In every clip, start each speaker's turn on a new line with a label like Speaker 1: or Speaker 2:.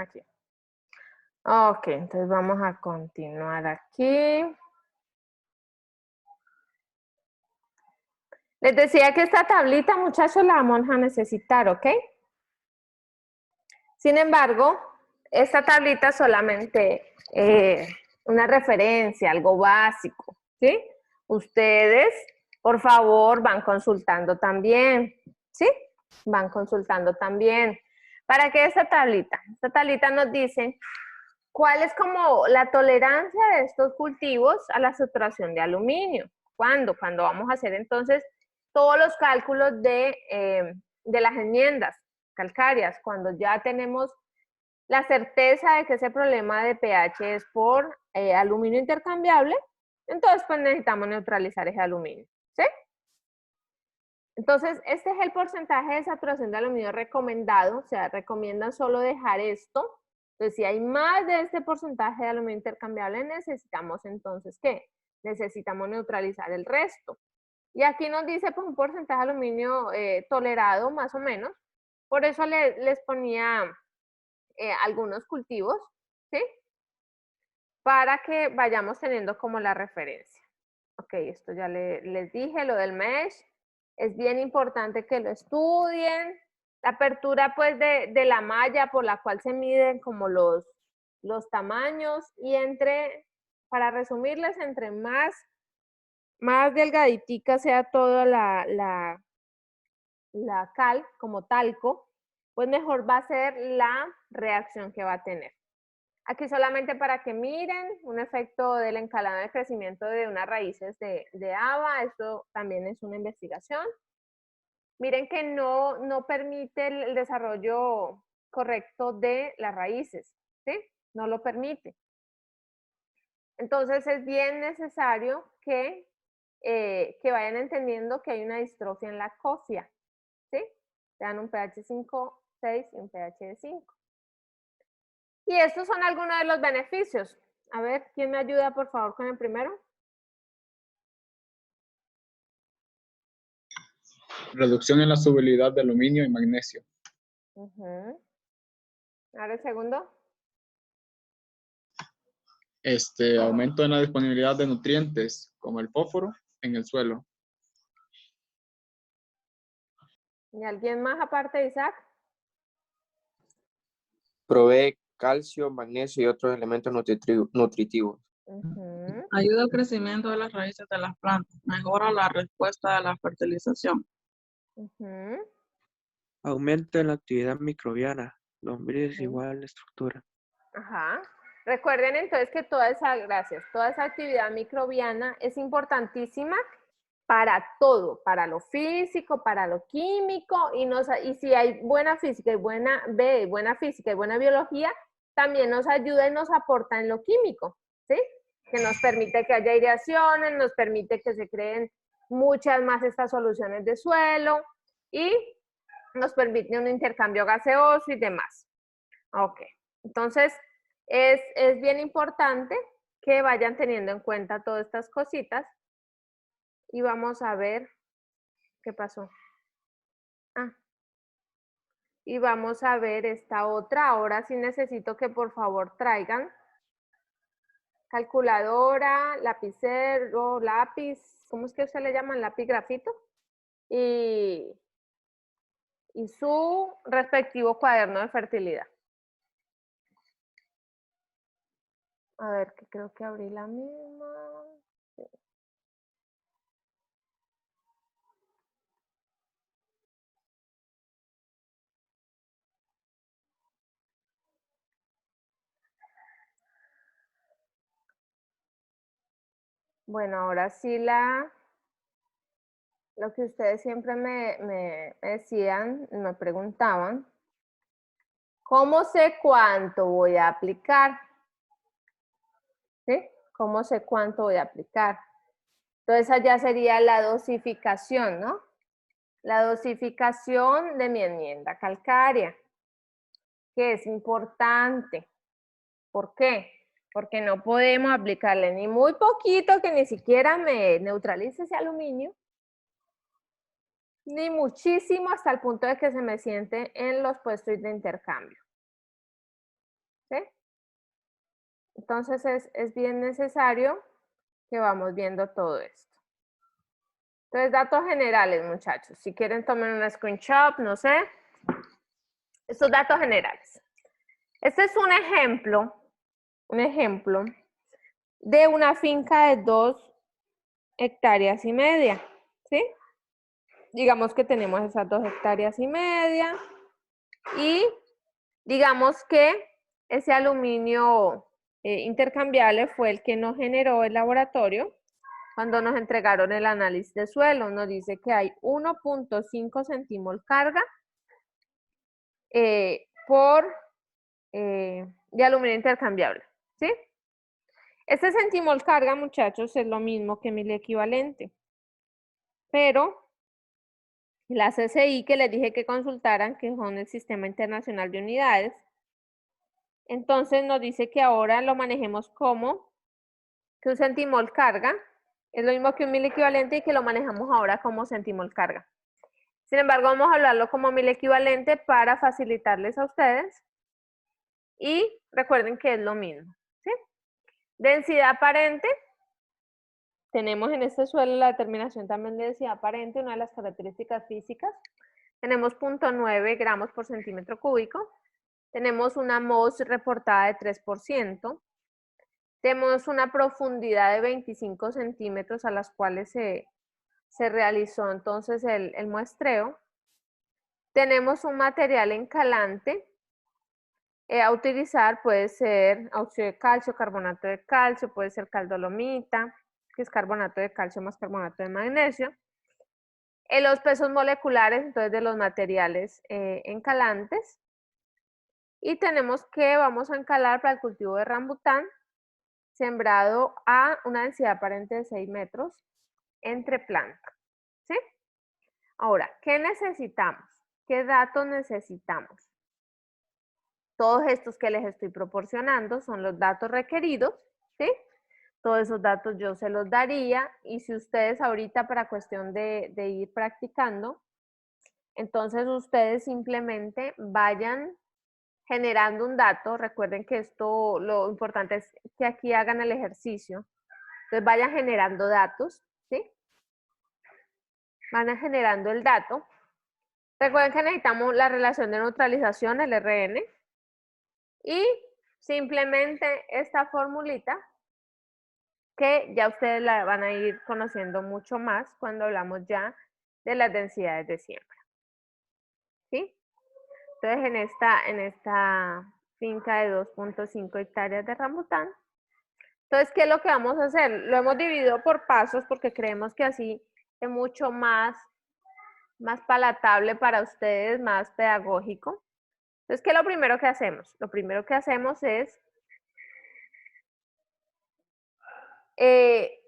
Speaker 1: Aquí. Ok, entonces vamos a continuar aquí. Les decía que esta tablita, muchachos, la vamos a necesitar, ¿ok? Sin embargo, esta tablita solamente una referencia, algo básico, ¿sí? Ustedes, por favor, van consultando también, ¿sí? Van consultando también. ¿Para qué esta tablita? Esta tablita nos dice cuál es como la tolerancia de estos cultivos a la saturación de aluminio. ¿Cuándo? Cuando vamos a hacer entonces todos los cálculos de las enmiendas calcáreas, cuando ya tenemos la certeza de que ese problema de pH es por aluminio intercambiable, entonces pues necesitamos neutralizar ese aluminio, ¿sí? Entonces, este es el porcentaje de saturación de aluminio recomendado, o sea, recomiendan solo dejar esto. Entonces, si hay más de este porcentaje de aluminio intercambiable, necesitamos entonces, ¿qué? Necesitamos neutralizar el resto. Y aquí nos dice pues un porcentaje de aluminio tolerado, más o menos. Por eso les ponía algunos cultivos, ¿sí? Para que vayamos teniendo como la referencia. Ok, esto ya les dije, lo del mesh. Es bien importante que lo estudien. La apertura pues de la malla por la cual se miden como los tamaños y para resumirles, entre más delgaditica sea toda la cal como talco, pues mejor va a ser la reacción que va a tener. Aquí solamente para que miren un efecto del encalado de crecimiento de unas raíces de haba, esto también es una investigación. Miren que no permite el desarrollo correcto de las raíces, ¿sí? No lo permite. Entonces es bien necesario que vayan entendiendo que hay una distrofia en la cofia, ¿sí? Te dan un pH 5, 6 y un pH de 5. Y estos son algunos de los beneficios. A ver, ¿quién me ayuda por favor con el primero?
Speaker 2: Reducción en la solubilidad de aluminio y magnesio.
Speaker 1: Ahora el segundo.
Speaker 2: Aumento en la disponibilidad de nutrientes, como el fósforo, en el suelo.
Speaker 1: ¿Y alguien más aparte de Isaac?
Speaker 3: Provee calcio, magnesio y otros elementos nutritivos.
Speaker 4: Ayuda al crecimiento de las raíces de las plantas. Mejora la respuesta a la fertilización.
Speaker 5: Aumenta la actividad microbiana. Lombrices igual estructura.
Speaker 1: Ajá. Recuerden entonces que toda esa actividad microbiana es importantísima para todo, para lo físico, para lo químico, y si hay buena física y buena biología, también nos ayuda y nos aporta en lo químico, ¿sí? Que nos permite que haya aireaciones, nos permite que se creen muchas más estas soluciones de suelo y nos permite un intercambio gaseoso y demás. Ok, entonces es bien importante que vayan teniendo en cuenta todas estas cositas y vamos a ver qué pasó. Y vamos a ver esta otra. Ahora sí necesito que por favor traigan calculadora, lapicero, lápiz, ¿cómo es que se le llama? Lápiz grafito. Y su respectivo cuaderno de fertilidad. A ver, que creo que abrí la misma. Sí. Bueno, ahora sí lo que ustedes siempre me decían, me preguntaban, ¿cómo sé cuánto voy a aplicar? ¿Sí? ¿Cómo sé cuánto voy a aplicar? Entonces allá sería la dosificación, ¿no? La dosificación de mi enmienda calcárea, que es importante. ¿Por qué? Porque no podemos aplicarle ni muy poquito que ni siquiera me neutralice ese aluminio, ni muchísimo hasta el punto de que se me siente en los puestos de intercambio. ¿sí? Entonces es bien necesario que vamos viendo todo esto. Entonces, datos generales, muchachos. Si quieren, tomen una screenshot, no sé. Estos datos generales. Este es un ejemplo de una finca de 2,5 hectáreas, ¿sí? Digamos que tenemos esas 2,5 hectáreas y digamos que ese aluminio intercambiable fue el que nos generó el laboratorio cuando nos entregaron el análisis de suelo. Nos dice que hay 1.5 centimol carga de aluminio intercambiable, ¿sí? Este centimol carga, muchachos, es lo mismo que 1000 equivalente, pero la CCI que les dije que consultaran, que son el Sistema Internacional de Unidades, entonces nos dice que ahora lo manejemos como que un centimol carga es lo mismo que un 1000 equivalente y que lo manejamos ahora como centimol carga. Sin embargo, vamos a hablarlo como 1000 equivalente para facilitarles a ustedes. Y recuerden que es lo mismo, ¿sí? Densidad aparente. Tenemos en este suelo la determinación también de densidad aparente, una de las características físicas. Tenemos 0.9 gramos por centímetro cúbico. Tenemos una MOS reportada de 3%. Tenemos una profundidad de 25 centímetros a las cuales se realizó entonces el muestreo. Tenemos un material encalante a utilizar, puede ser óxido de calcio, carbonato de calcio, puede ser caldolomita, que es carbonato de calcio más carbonato de magnesio. Los pesos moleculares, entonces, de los materiales encalantes. Y tenemos que vamos a encalar para el cultivo de rambután, sembrado a una densidad aparente de 6 metros entre plantas, ¿sí? Ahora, ¿qué necesitamos? ¿Qué datos necesitamos? Todos estos que les estoy proporcionando son los datos requeridos, ¿sí? Todos esos datos yo se los daría y si ustedes ahorita para cuestión de ir practicando, entonces ustedes simplemente vayan generando un dato. Recuerden que esto, lo importante es que aquí hagan el ejercicio. Entonces vayan generando datos, ¿sí? Van generando el dato. Recuerden que necesitamos la relación de neutralización, el RN. Y simplemente esta formulita que ya ustedes la van a ir conociendo mucho más cuando hablamos ya de las densidades de siembra. ¿Sí? Entonces en esta finca de 2.5 hectáreas de rambután. Entonces, ¿qué es lo que vamos a hacer? Lo hemos dividido por pasos porque creemos que así es mucho más palatable para ustedes, más pedagógico. Entonces, ¿qué es lo primero que hacemos? Lo primero que hacemos es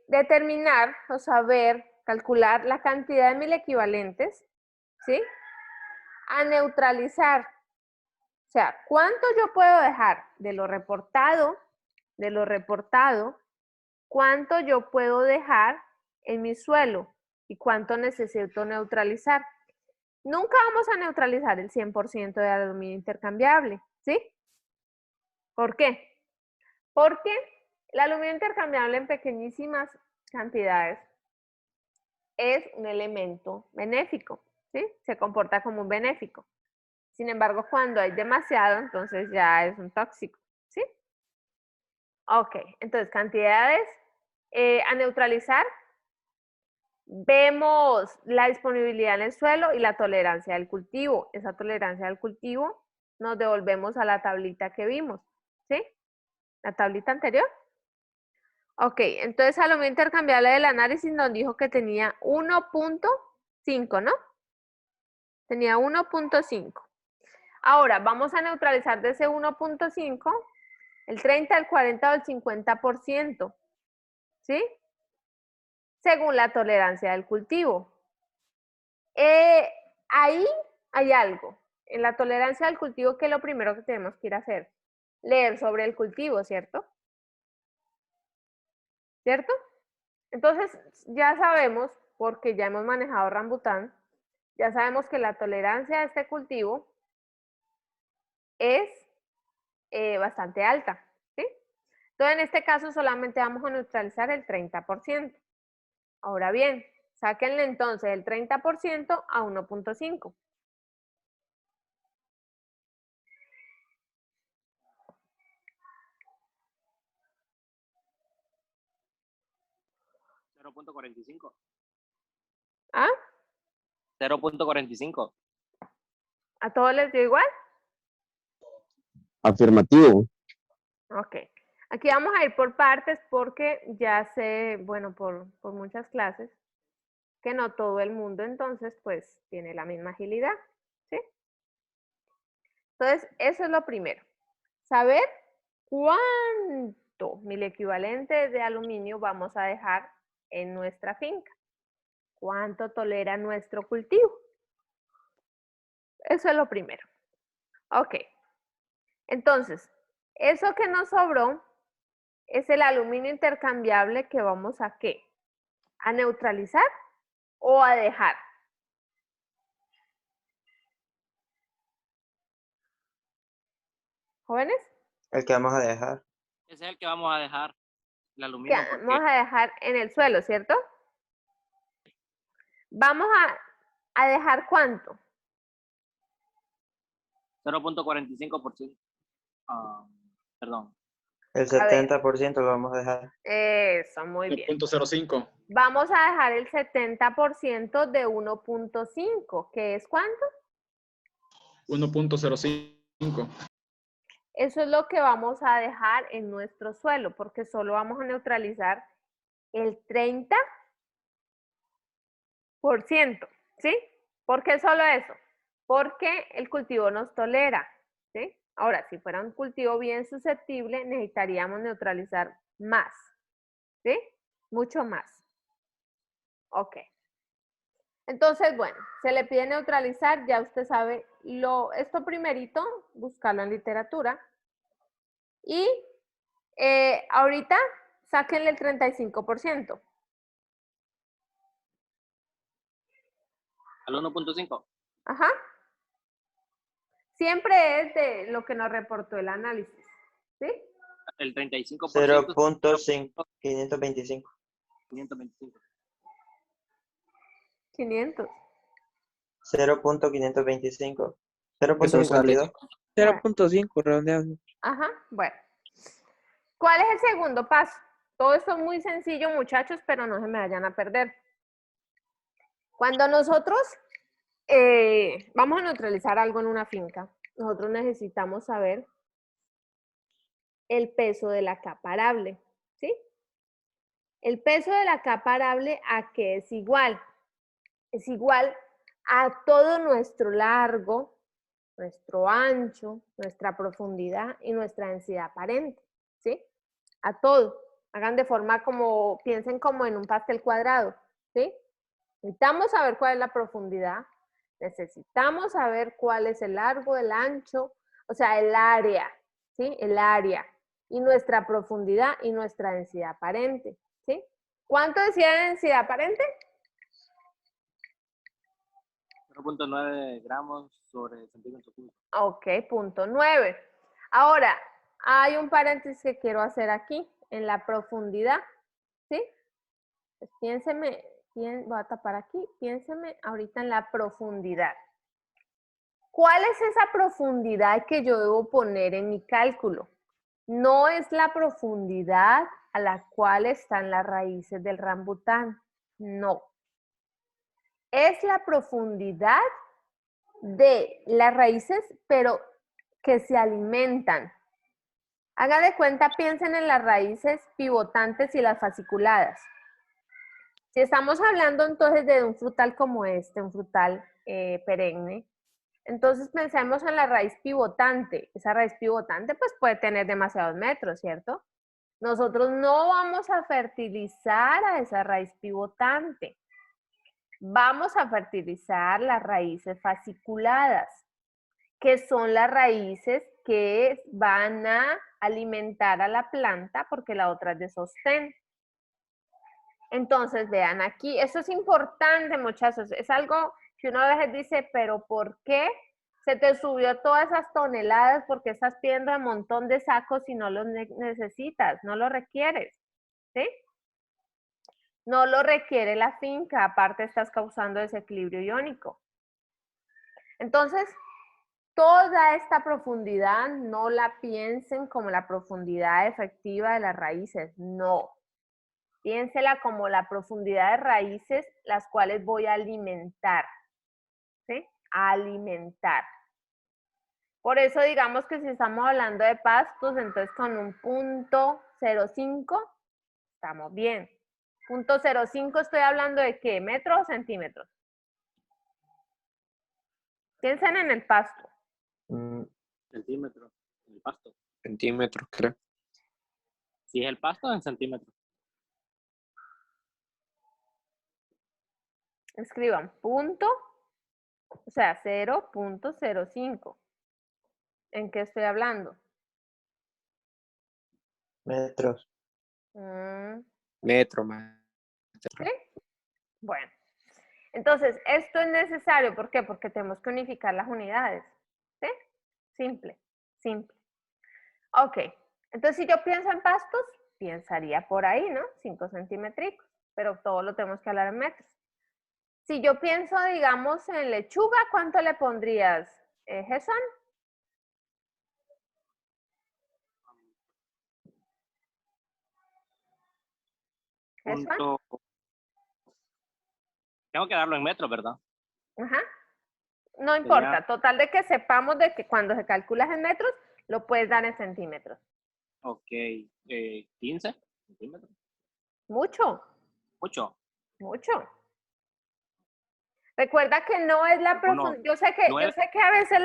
Speaker 1: determinar o saber, calcular la cantidad de 1000 equivalentes, ¿sí? A neutralizar. O sea, ¿cuánto yo puedo dejar de lo reportado, cuánto yo puedo dejar en mi suelo y cuánto necesito neutralizar? Nunca vamos a neutralizar el 100% de aluminio intercambiable, ¿sí? ¿Por qué? Porque el aluminio intercambiable en pequeñísimas cantidades es un elemento benéfico, ¿sí? Se comporta como un benéfico. Sin embargo, cuando hay demasiado, entonces ya es un tóxico, ¿sí? Ok, entonces cantidades a neutralizar. Vemos la disponibilidad en el suelo y la tolerancia del cultivo. Esa tolerancia del cultivo nos devolvemos a la tablita que vimos, ¿sí? La tablita anterior. Ok, entonces aluminio intercambiable del análisis nos dijo que tenía 1.5, ¿no? Tenía 1.5. Ahora, vamos a neutralizar de ese 1.5 el 30, el 40 o el 50%, ¿sí? Según la tolerancia del cultivo. Ahí hay algo. En la tolerancia del cultivo, que es lo primero que tenemos que ir a hacer. Leer sobre el cultivo, ¿cierto? ¿Cierto? Entonces, ya sabemos, porque ya hemos manejado rambután, ya sabemos que la tolerancia de este cultivo es bastante alta, ¿sí? Entonces, en este caso solamente vamos a neutralizar el 30%. Ahora bien, sáquenle entonces el 30% a 1.5.
Speaker 6: $0.45.
Speaker 1: ¿Ah?
Speaker 6: 0.45.
Speaker 1: ¿A todos les dio igual?
Speaker 7: Afirmativo.
Speaker 1: Ok. Aquí vamos a ir por partes porque ya sé, bueno, por muchas clases, que no todo el mundo entonces pues tiene la misma agilidad, ¿sí? Entonces, eso es lo primero. Saber cuánto mil equivalentes de aluminio vamos a dejar en nuestra finca. ¿Cuánto tolera nuestro cultivo? Eso es lo primero. Ok. Entonces, eso que nos sobró es el aluminio intercambiable que vamos a ¿qué? ¿A neutralizar o a dejar? ¿Jóvenes?
Speaker 3: El que vamos a dejar.
Speaker 6: Ese es el que vamos a dejar, el
Speaker 1: Que
Speaker 6: aluminio, porque
Speaker 1: vamos a dejar en el suelo, ¿cierto? Vamos a dejar ¿cuánto?
Speaker 6: 0.45%. Perdón.
Speaker 3: El
Speaker 1: A ver.
Speaker 3: 70% lo vamos a dejar.
Speaker 1: Eso, muy bien.
Speaker 2: 0.05.
Speaker 1: Vamos a dejar el 70% de 1.5, ¿que es cuánto?
Speaker 2: 1.05.
Speaker 1: Eso es lo que vamos a dejar en nuestro suelo, porque solo vamos a neutralizar el 30%, ¿sí? ¿Por qué solo eso? Porque el cultivo nos tolera, ¿sí? Ahora, si fuera un cultivo bien susceptible, necesitaríamos neutralizar más, ¿sí? Mucho más. Ok. Entonces, bueno, se le pide neutralizar, ya usted sabe, esto primerito, buscarlo en literatura. Y ahorita, sáquenle el 35%.
Speaker 6: Al 1.5.
Speaker 1: Ajá. Siempre es de lo que nos reportó el análisis, ¿sí?
Speaker 6: El 35%.
Speaker 3: 0.525.
Speaker 6: 525.
Speaker 1: 500.
Speaker 3: 0.525.
Speaker 5: Eso sale
Speaker 3: 0.52.
Speaker 5: 0.5 redondeando.
Speaker 1: Ajá, bueno. ¿Cuál es el segundo paso? Todo esto es muy sencillo, muchachos, pero no se me vayan a perder. Cuando nosotros vamos a neutralizar algo en una finca, nosotros necesitamos saber el peso de la capa arable, ¿sí? El peso de la capa arable, ¿a qué es igual? Es igual a todo nuestro largo, nuestro ancho, nuestra profundidad y nuestra densidad aparente, ¿sí? A todo. Hagan de forma como, piensen como en un pastel cuadrado, ¿sí? Necesitamos saber cuál es la profundidad, necesitamos saber cuál es el largo, el ancho, o sea, el área, ¿sí? El área, y nuestra profundidad y nuestra densidad aparente, ¿sí? ¿Cuánto decía de densidad aparente?
Speaker 6: 0.9 gramos sobre centímetro cúbico.
Speaker 1: Ok, 0.9. Ahora, hay un paréntesis que quiero hacer aquí, en la profundidad, ¿sí? Pues piénseme, voy a tapar aquí, piénseme ahorita en la profundidad. ¿Cuál es esa profundidad que yo debo poner en mi cálculo? No es la profundidad a la cual están las raíces del rambután, no. Es la profundidad de las raíces, pero que se alimentan. Haga de cuenta, piensen en las raíces pivotantes y las fasciculadas. Si estamos hablando entonces de un frutal como este, un frutal perenne, entonces pensemos en la raíz pivotante. Esa raíz pivotante pues puede tener demasiados metros, ¿cierto? Nosotros no vamos a fertilizar a esa raíz pivotante. Vamos a fertilizar las raíces fasciculadas, que son las raíces que van a alimentar a la planta porque la otra es de sostén. Entonces, vean aquí, eso es importante, muchachos, es algo que uno a veces dice, pero ¿por qué Se te subió todas esas toneladas porque estás pidiendo un montón de sacos y no los necesitas, no lo requieres, ¿sí? No lo requiere la finca, aparte estás causando desequilibrio iónico. Entonces, toda esta profundidad no la piensen como la profundidad efectiva de las raíces, no. Piénsela como la profundidad de raíces las cuales voy a alimentar, ¿sí? Alimentar. Por eso digamos que si estamos hablando de pastos, entonces con un punto 0,5 estamos bien. Punto 0,5 estoy hablando de ¿qué? ¿Metros o centímetros? Piensen en el pasto.
Speaker 6: Centímetros. El pasto.
Speaker 3: Centímetros, creo.
Speaker 6: Si es el pasto, en centímetros.
Speaker 1: Escriban punto, o sea, 0,05. ¿En qué estoy hablando?
Speaker 5: Metros.
Speaker 3: Metro, más.
Speaker 1: ¿Sí? Bueno. Entonces, esto es necesario, ¿por qué? Porque tenemos que unificar las unidades, ¿sí? Simple, simple. Ok, entonces si yo pienso en pastos, pensaría por ahí, ¿no? 5 centímetros, pero todo lo tenemos que hablar en metros. Si yo pienso, digamos, en lechuga, ¿cuánto le pondrías, Gerson? ¿Gerson?
Speaker 6: Punto. Tengo que darlo en metros, ¿verdad?
Speaker 1: Ajá. No importa, total de que sepamos de que cuando se calcula en metros, lo puedes dar en centímetros.
Speaker 6: Ok. 15 centímetros.
Speaker 1: Mucho,
Speaker 6: Mucho.
Speaker 1: mucho. Recuerda que no es la profundidad. Yo sé que a veces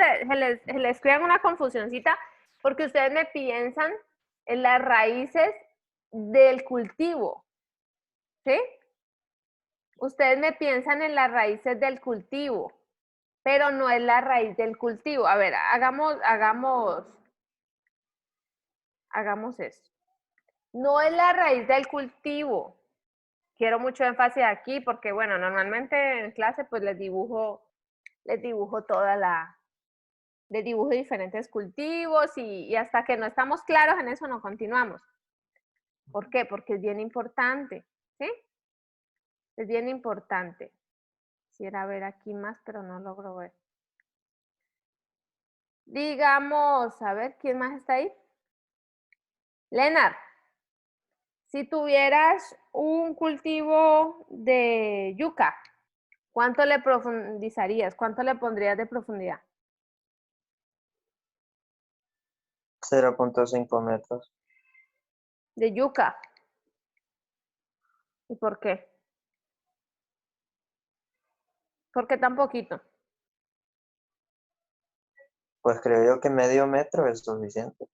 Speaker 1: se les crea una confusioncita porque ustedes me piensan en las raíces del cultivo. ¿Sí? Ustedes me piensan en las raíces del cultivo, pero no es la raíz del cultivo. A ver, hagamos esto. No es la raíz del cultivo. Quiero mucho énfasis aquí porque, bueno, normalmente en clase pues les dibujo les dibujo diferentes cultivos y hasta que no estamos claros en eso no continuamos. ¿Por qué? Porque es bien importante, ¿sí? Es bien importante. Quisiera ver aquí más, pero no logro ver. Digamos, a ver, ¿quién más está ahí? Leonard, si tuvieras un cultivo de yuca, ¿cuánto le profundizarías? ¿Cuánto le pondrías de profundidad?
Speaker 5: 0,5 metros.
Speaker 1: De yuca. ¿Y por qué? ¿Por qué tan poquito?
Speaker 5: Pues creo yo que medio metro es suficiente.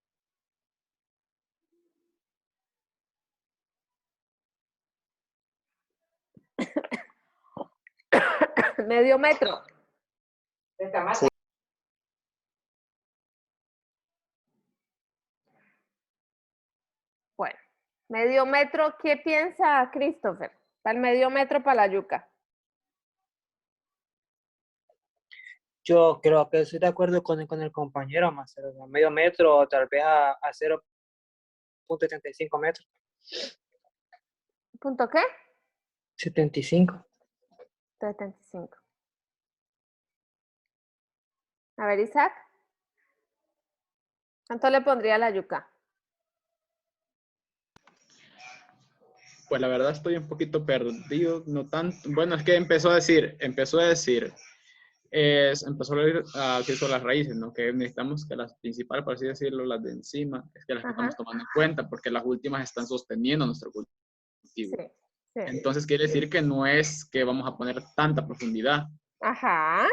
Speaker 1: Medio metro.
Speaker 5: Sí.
Speaker 1: Bueno, medio metro, ¿qué piensa Christopher? Para el medio metro para la yuca.
Speaker 7: Yo creo que estoy de acuerdo con el compañero, más medio metro o tal vez a 0,75 metros.
Speaker 1: ¿Punto qué?
Speaker 7: 75.
Speaker 1: 75. A ver, Isaac. ¿Cuánto le pondría a la yuca?
Speaker 2: Pues la verdad estoy un poquito perdido, no tanto. Bueno, es que empezó a decir, empezó a decir sobre las raíces, ¿no? Que necesitamos que las principales, por así decirlo, las de encima, es que las que estamos tomando en cuenta, porque las últimas están sosteniendo nuestro cultivo.
Speaker 1: Sí, sí.
Speaker 2: Entonces quiere decir que no es que vamos a poner tanta profundidad.
Speaker 1: Ajá.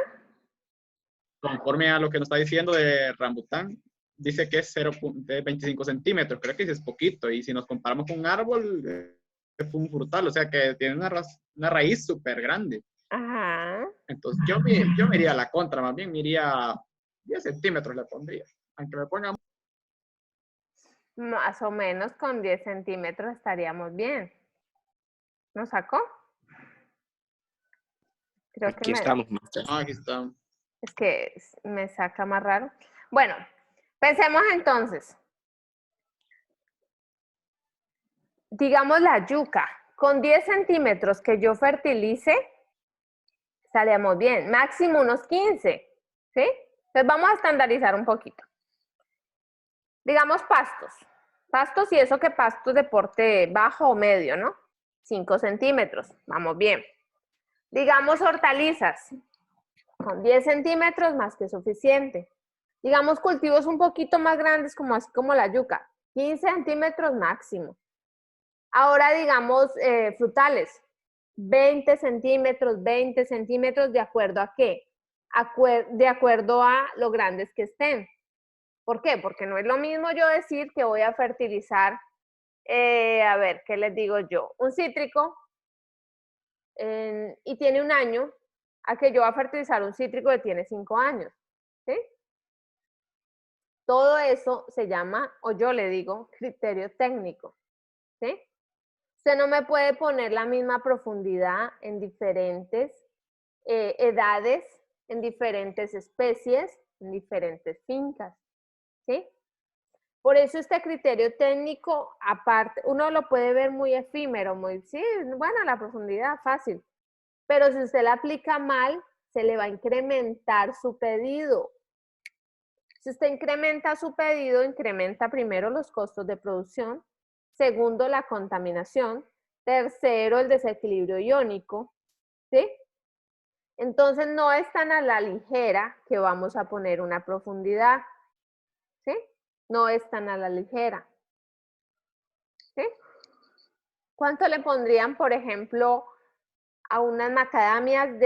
Speaker 2: Conforme a lo que nos está diciendo de rambután, dice que es 0,25 centímetros, creo que es poquito, y si nos comparamos con un árbol, es un frutal, o sea que tiene una raíz súper grande.
Speaker 1: Ajá.
Speaker 2: Entonces yo me iría a la contra, más bien me iría 10 centímetros le pondría, aunque me ponga...
Speaker 1: Más o menos con 10 centímetros estaríamos bien. ¿Nos sacó? Creo
Speaker 3: Aquí
Speaker 1: que
Speaker 3: estamos, maestra.
Speaker 2: Ah, aquí está.
Speaker 1: Es que me saca más raro. Bueno, pensemos entonces. Digamos la yuca. Con 10 centímetros que yo fertilice, estaríamos bien. Máximo unos 15. ¿Sí? Entonces vamos a estandarizar un poquito. Digamos pastos. Pastos y eso que pastos de porte bajo o medio, ¿no? 5 centímetros. Vamos bien. Digamos hortalizas. Con 10 centímetros más que suficiente. Digamos cultivos un poquito más grandes como así como la yuca. 15 centímetros máximo. Ahora digamos frutales. 20 centímetros, ¿de acuerdo a qué? De acuerdo a lo grandes que estén. ¿Por qué? Porque no es lo mismo yo decir que voy a fertilizar, a ver, ¿qué les digo yo? Un cítrico y tiene 1 año, a que yo voy a fertilizar un cítrico que tiene 5 años. ¿Sí? Todo eso se llama, o yo le digo, criterio técnico. ¿Sí? Usted no me puede poner la misma profundidad en diferentes edades, en diferentes especies, en diferentes fincas. ¿Sí? Por eso este criterio técnico, aparte, uno lo puede ver muy efímero, muy, sí, bueno, la profundidad, fácil. Pero si usted la aplica mal, se le va a incrementar su pedido. Si usted incrementa su pedido, incrementa primero los costos de producción, segundo, la contaminación, tercero, el desequilibrio iónico, ¿sí? Entonces no es tan a la ligera que vamos a poner una profundidad, ¿sí? No es tan a la ligera, ¿sí? ¿Cuánto le pondrían, por ejemplo, a unas macadamias,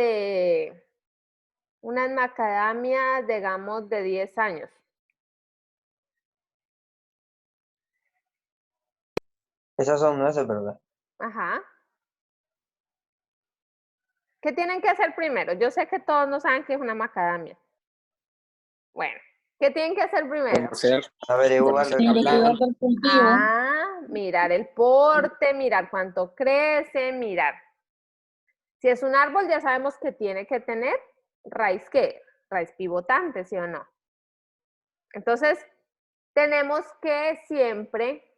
Speaker 1: digamos, de 10 años?
Speaker 7: Esas son nueces, ¿verdad?
Speaker 1: Ajá. ¿Qué tienen que hacer primero? Yo sé que todos no saben qué es una macadamia. Bueno, ¿qué tienen que hacer primero?
Speaker 3: Conocer,
Speaker 7: Averiguar
Speaker 3: conocer
Speaker 7: el
Speaker 3: la
Speaker 4: Investigar
Speaker 3: planta.
Speaker 7: clima.
Speaker 4: del cultivo.
Speaker 1: Mirar el porte, mirar cuánto crece, mirar. Si es un árbol, ya sabemos que tiene que tener raíz, ¿qué? Raíz pivotante, ¿sí o no? Entonces, tenemos que siempre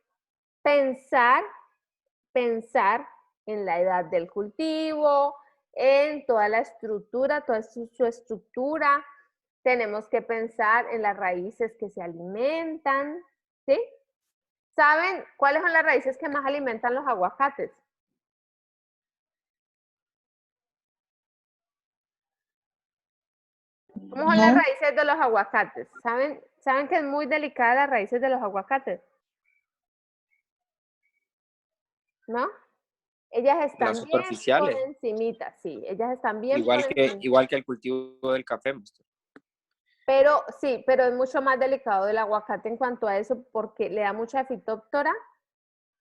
Speaker 1: pensar en la edad del cultivo, en toda la estructura, toda su estructura. Tenemos que pensar en las raíces que se alimentan, ¿sí? ¿Saben cuáles son las raíces que más alimentan los aguacates? ¿Cómo son las
Speaker 4: No,
Speaker 1: raíces de los aguacates? ¿Saben que es muy delicada las raíces de los aguacates? ¿No? Ellas
Speaker 3: Las
Speaker 1: están bien por
Speaker 3: superficiales,
Speaker 1: encimita, sí, ellas están bien por encima.
Speaker 3: igual que el cultivo del café, maestro.
Speaker 1: Pero sí, pero es mucho más delicado el aguacate en cuanto a eso porque le da mucha fitóptora.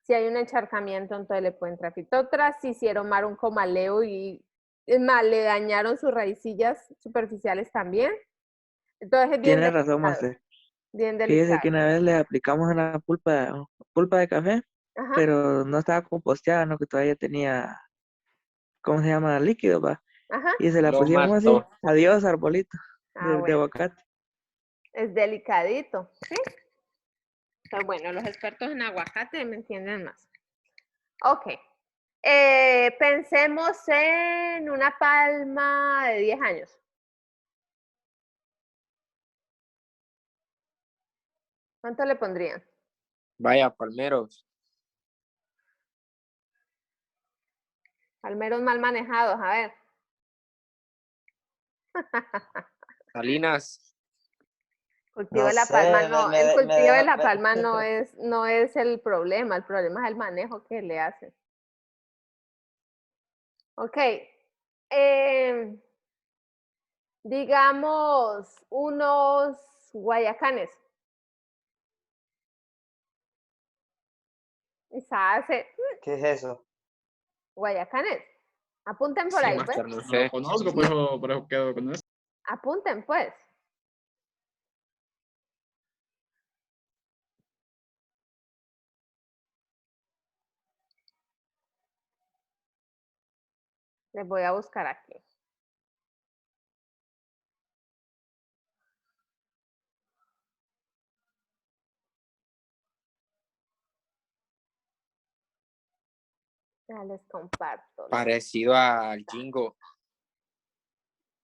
Speaker 1: Si hay un encharcamiento, entonces le puede entrar fitóptora. Si hicieron mal un comaleo y es más, le dañaron sus raicillas superficiales también. Entonces es bien
Speaker 5: Tiene razón,
Speaker 1: delicado,
Speaker 5: Master.
Speaker 1: bien
Speaker 5: Fíjese que
Speaker 1: delicado.
Speaker 5: una vez le aplicamos una pulpa de café,
Speaker 1: Ajá,
Speaker 5: pero no estaba composteada, ¿no? Que todavía tenía, ¿cómo se llama? Líquido, va.
Speaker 1: ajá.
Speaker 5: Y se la
Speaker 3: Lo
Speaker 5: pusimos así.
Speaker 3: mató.
Speaker 5: Adiós, arbolito
Speaker 1: Ah,
Speaker 5: de
Speaker 1: bueno,
Speaker 5: aguacate.
Speaker 1: es delicadito, ¿sí? Pero bueno, los expertos en aguacate me entienden más. Ok. Pensemos en una palma de 10 años. ¿Cuánto le pondrían?
Speaker 3: Vaya, palmeros.
Speaker 1: Palmeros mal manejados, a ver.
Speaker 3: Salinas.
Speaker 1: Cultivo
Speaker 7: No
Speaker 1: de la
Speaker 7: sé,
Speaker 1: palma no, el
Speaker 7: me
Speaker 1: cultivo de
Speaker 7: deja.
Speaker 1: la palma no es el problema es el manejo que le hacen. Ok. Digamos unos guayacanes. Y se hace
Speaker 7: ¿Qué es eso?
Speaker 1: guayacanes. Apunten por
Speaker 3: Sí,
Speaker 1: ahí, pues.
Speaker 3: master, no
Speaker 2: No lo
Speaker 3: sé.
Speaker 2: conozco, por eso quedo con eso.
Speaker 1: Apunten, pues. Les voy a buscar aquí. Ya les comparto.
Speaker 3: Parecido al Jingo.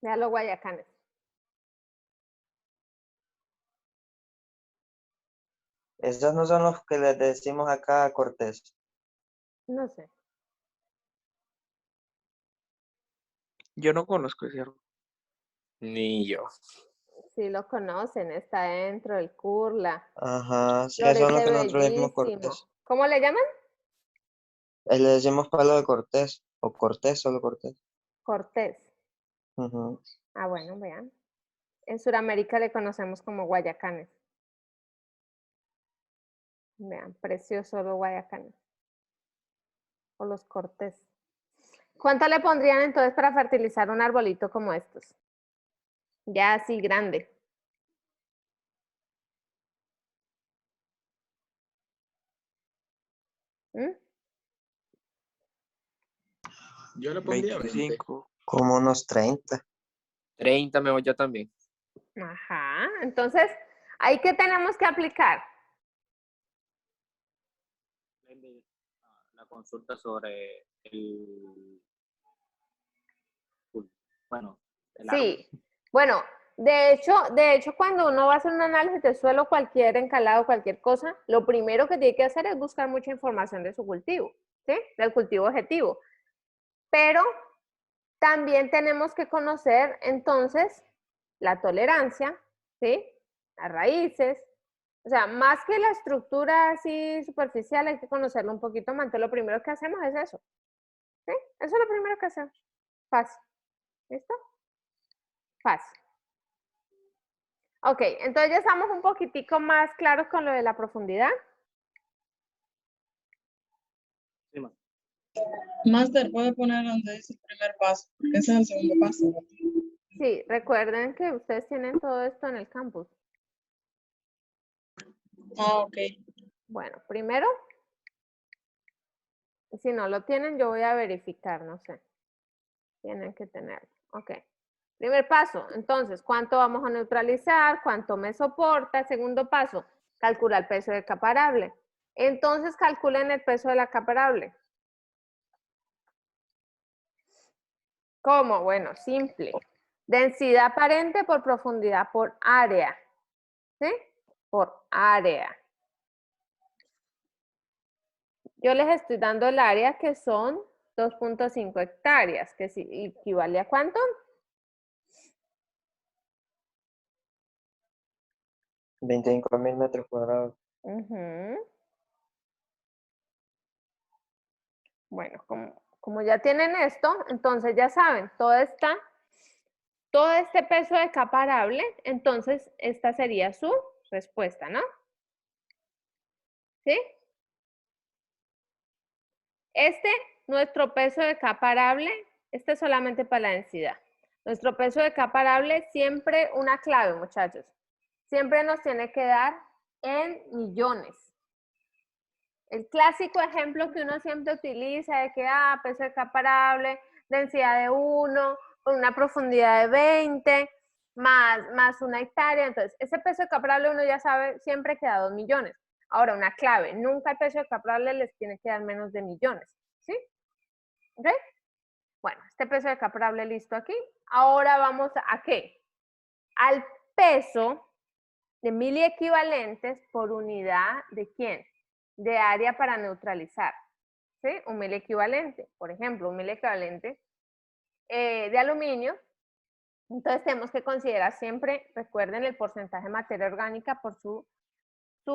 Speaker 1: Ya los guayacanes.
Speaker 8: Esos no son los que les decimos acá a Cortés.
Speaker 1: No sé.
Speaker 5: Yo no conozco ese árbol.
Speaker 3: Ni yo.
Speaker 1: Sí lo conocen, está dentro del curla.
Speaker 8: Ajá, sí, esos son los
Speaker 1: Florece
Speaker 8: que nosotros le decimos
Speaker 1: bellísimo.
Speaker 8: Cortés.
Speaker 1: ¿Cómo le llaman?
Speaker 8: Le decimos palo de Cortés, o Cortés, solo Cortés.
Speaker 1: Cortés.
Speaker 8: Ujú.
Speaker 1: Ah, bueno, vean. En Sudamérica le conocemos como guayacanes. Vean, precioso los guayacanes. O los cortés. ¿Cuánto le pondrían entonces para fertilizar un arbolito como estos? Ya así grande. ¿Mm?
Speaker 2: Yo le pondría 20.
Speaker 5: 25.
Speaker 8: Como unos 30.
Speaker 3: 30 me voy yo también.
Speaker 1: Ajá. Entonces, ¿ahí qué tenemos que aplicar?
Speaker 6: La consulta sobre el, bueno, el árbol.
Speaker 1: Sí. Bueno, de hecho, cuando uno va a hacer un análisis de suelo, cualquier encalado, cualquier cosa, lo primero que tiene que hacer es buscar mucha información de su cultivo, ¿sí? Del cultivo objetivo. Pero también tenemos que conocer, entonces, la tolerancia, ¿sí? Las raíces. O sea, más que la estructura así superficial, hay que conocerlo un poquito más. Entonces, lo primero que hacemos es eso, ¿sí? Eso es lo primero que hacemos. Fácil. ¿Listo? Fácil. Ok, entonces ya estamos un poquitico más claros con lo de la profundidad.
Speaker 6: Sí, ma.
Speaker 4: Máster, puede poner donde dice el primer paso, porque ese es el segundo paso.
Speaker 1: Sí, recuerden que ustedes tienen todo esto en el campus.
Speaker 4: Ah, ok.
Speaker 1: Bueno, primero, si no lo tienen, yo voy a verificar, no sé. Tienen que tenerlo. Ok. Primer paso, entonces, ¿cuánto vamos a neutralizar? ¿Cuánto me soporta? Segundo paso, calcula el peso del caparable. Entonces, calculen el peso del acaparable. ¿Cómo? Bueno, simple. Densidad aparente por profundidad por área. ¿Sí? Por área. Yo les estoy dando el área que son 2.5 hectáreas, que equivale a ¿cuánto?
Speaker 8: 25.000 metros cuadrados.
Speaker 1: Ujú. Bueno, como ya tienen esto, entonces ya saben, todo este peso de caparable, entonces esta sería su respuesta, ¿no? ¿Sí? Nuestro peso de caparable, este es solamente para la densidad. Nuestro peso de caparable, siempre una clave, muchachos. Siempre nos tiene que dar en millones. El clásico ejemplo que uno siempre utiliza de que, peso de caparable, densidad de 1, con una profundidad de 20, más una hectárea. Entonces, ese peso de caparable uno ya sabe, siempre queda 2 millones. Ahora, una clave, nunca el peso de caparable les tiene que dar menos de millones. ¿Sí? ¿Ok? Bueno, este peso de caparable listo aquí. Ahora vamos a ¿qué? Al peso de miliequivalentes por unidad de ¿quién? De área para neutralizar. ¿Sí? Un miliequivalente. Por ejemplo, un miliequivalente de aluminio. Entonces tenemos que considerar siempre, recuerden, el porcentaje de materia orgánica por su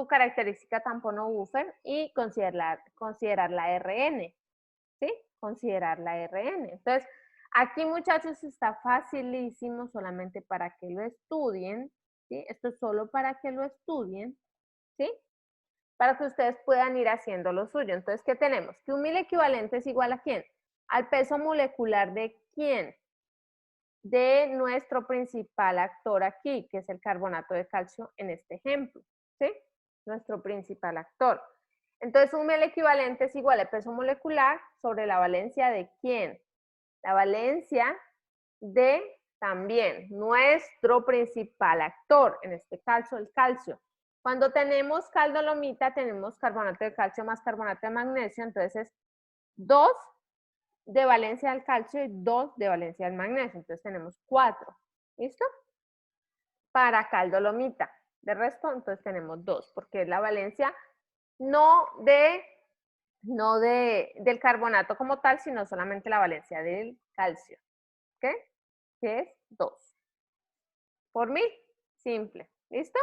Speaker 1: característica tampón o buffer y considerar la RN. ¿Sí? Considerar la RN. Entonces, aquí, muchachos, está facilísimo solamente para que lo estudien, ¿sí? Esto es solo para que lo estudien, ¿sí? Para que ustedes puedan ir haciendo lo suyo. Entonces, ¿qué tenemos? Que un mil equivalente es igual a ¿quién? Al peso molecular de ¿quién? De nuestro principal actor aquí, que es el carbonato de calcio en este ejemplo, ¿sí? Nuestro principal actor. Entonces, un mil equivalente es igual al peso molecular sobre la valencia de ¿quién? La valencia de también nuestro principal actor, en este caso el calcio. Cuando tenemos cal-dolomita, tenemos carbonato de calcio más carbonato de magnesio, entonces es 2 de valencia del calcio y 2 de valencia del magnesio. Entonces tenemos 4. ¿Listo? Para acá el dolomita. De resto, entonces tenemos 2, porque es la valencia no del carbonato como tal, sino solamente la valencia del calcio. ¿Ok? Que es 2. Por 1000, simple. ¿Listo?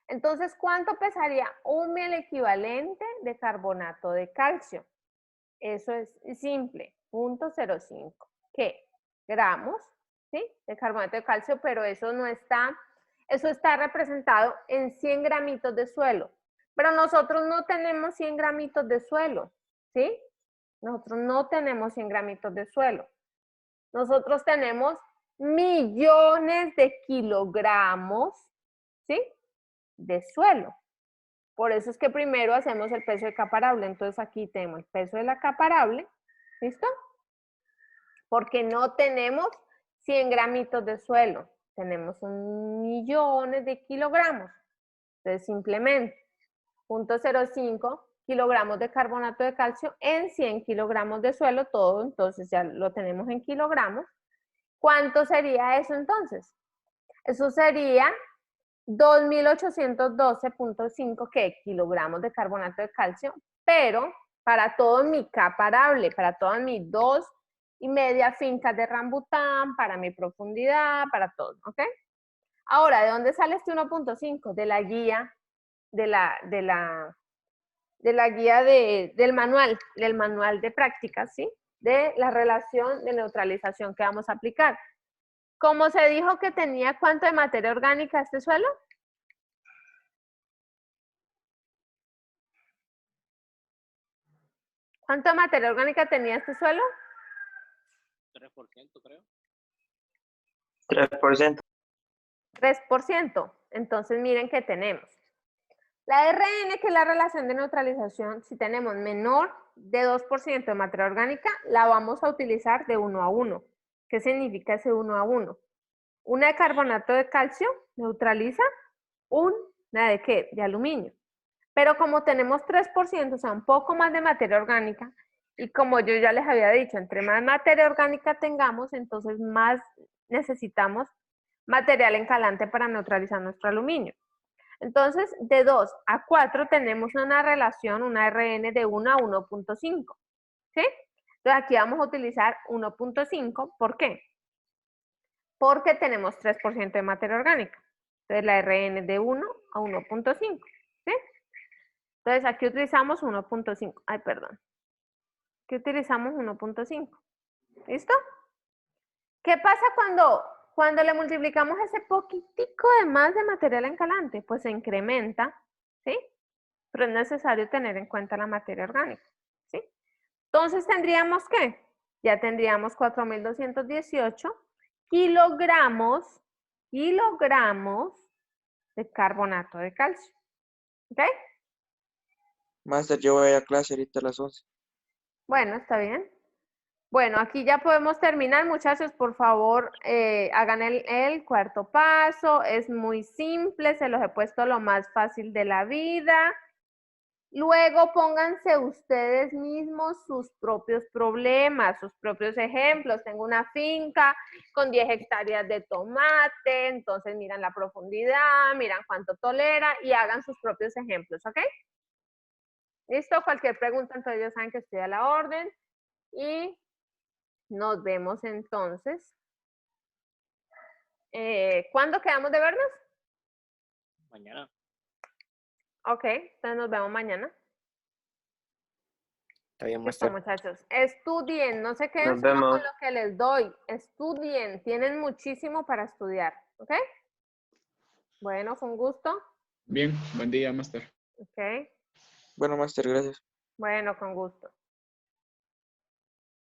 Speaker 1: Entonces, ¿cuánto pesaría un mil equivalente de carbonato de calcio? Eso es simple, 0.05. ¿Qué? Gramos, ¿sí? De carbonato de calcio, pero eso no está, eso está representado en 100 gramitos de suelo. Pero nosotros no tenemos 100 gramitos de suelo, ¿sí? Nosotros no tenemos 100 gramitos de suelo. Nosotros tenemos millones de kilogramos, ¿sí? De suelo. Por eso es que primero hacemos el peso de caparable. Entonces aquí tenemos el peso de la caparable. ¿Listo? Porque no tenemos 100 gramitos de suelo. Tenemos millones de kilogramos. Entonces simplemente 0.05 kilogramos de carbonato de calcio en 100 kilogramos de suelo. Todo entonces ya lo tenemos en kilogramos. ¿Cuánto sería eso entonces? Eso sería 2.812.5 kilogramos de carbonato de calcio, pero para todo mi caparable, para todas mis 2,5 fincas de rambután, para mi profundidad, para todo, ¿ok? Ahora, ¿de dónde sale este 1.5? De la guía, del manual de prácticas, ¿sí? De la relación de neutralización que vamos a aplicar. ¿Cómo se dijo que tenía cuánto de materia orgánica este suelo? ¿Cuánto de materia orgánica tenía este suelo?
Speaker 6: 3%, creo.
Speaker 7: 3%.
Speaker 1: 3%. Entonces miren que tenemos. La RN, que es la relación de neutralización, si tenemos menor de 2% de materia orgánica, la vamos a utilizar de 1 a 1. ¿Qué significa ese 1 a 1? Una de carbonato de calcio neutraliza una de ¿qué? De aluminio. Pero como tenemos 3%, o sea, un poco más de materia orgánica, y como yo ya les había dicho, entre más materia orgánica tengamos, entonces más necesitamos material encalante para neutralizar nuestro aluminio. Entonces, de 2 a 4 tenemos una relación, una RN de 1 a 1.5. ¿Sí? Entonces, aquí vamos a utilizar 1.5. ¿Por qué? Porque tenemos 3% de materia orgánica. Entonces, la RN de 1 a 1.5. ¿Sí? Entonces, aquí utilizamos 1.5. Ay, perdón. Aquí utilizamos 1.5. ¿Listo? ¿Qué pasa cuando le multiplicamos ese poquitico de más de material encalante? Pues se incrementa, ¿sí? Pero es necesario tener en cuenta la materia orgánica, ¿sí? Entonces, ¿tendríamos qué? Ya tendríamos 4.218 kilogramos de carbonato de calcio. ¿Ok?
Speaker 5: Master, yo voy a clase ahorita a las 11.
Speaker 1: Bueno, está bien. Bueno, aquí ya podemos terminar, muchachos. Por favor, hagan el cuarto paso. Es muy simple, se los he puesto lo más fácil de la vida. Luego pónganse ustedes mismos sus propios problemas, sus propios ejemplos. Tengo una finca con 10 hectáreas de tomate, entonces miran la profundidad, miran cuánto tolera y hagan sus propios ejemplos, ¿ok? ¿Listo? Cualquier pregunta, entonces ya saben que estoy a la orden. Y nos vemos entonces. ¿Cuándo quedamos de vernos?
Speaker 6: Mañana.
Speaker 1: Ok, entonces nos vemos mañana.
Speaker 3: Está bien,
Speaker 1: Listo,
Speaker 3: maestra.
Speaker 1: muchachos. Estudien, no se queden
Speaker 7: Nos
Speaker 1: solo con
Speaker 7: vemos.
Speaker 1: lo que les doy. Estudien, tienen muchísimo para estudiar. ¿Ok? Bueno, fue un gusto.
Speaker 2: Bien, buen día, Master.
Speaker 1: Ok,
Speaker 5: Bueno, Master, gracias.
Speaker 1: bueno, con gusto.